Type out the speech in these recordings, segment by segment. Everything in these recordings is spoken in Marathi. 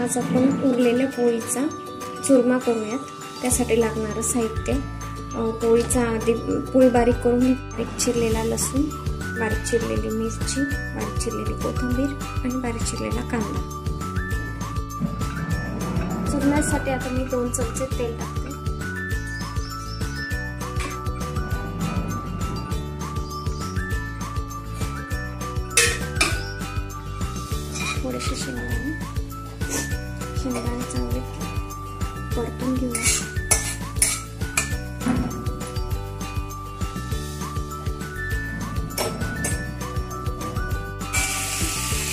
आज आपण उरलेल्या पोळीचा चुरमा करूयात। त्यासाठी लागणारं साहित्य पोळीचा आधी पोळी बारीक करून बारीक चिरलेला लसूण, बारीक चिरलेली मिरची, बारीक चिरलेली कोथिंबीर आणि बारीक चिरलेला कांदा। चुरण्यासाठी आता मी 2 चमचे तेल टाकते। थोडेसे शेंगदाणे चांगले परतून घेऊया।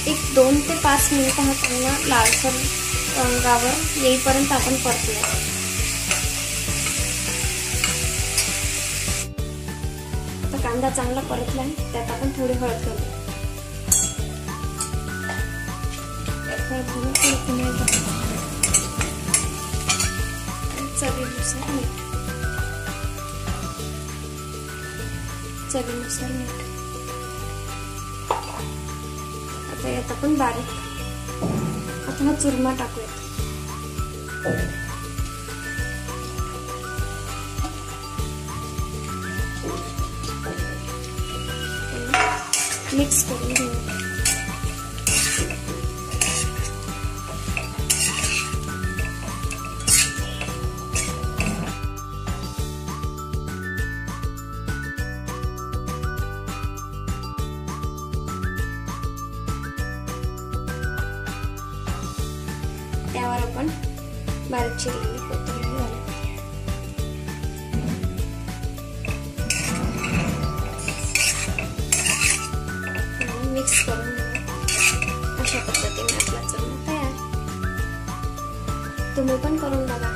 एक 2 ते 5 मिनिट हा चांगला लालसर रंगावर येईपर्यंत आपण परतूया। आता कांदा चांगला परतलाय, त्यात आपण थोडी हळद घालू। चवीनुसार मीठ, चवीनुसार मीठ। आता यात आपण बारीक आता हा चुरमा टाकूयात। मिक्स करून घेऊया। त्यावर आपण बारीक चिरलेली कोथिंबीर घालू। मिक्स करून अशा पद्धतीने आपला चुरमा तयार। तुम्ही पण करून बघा।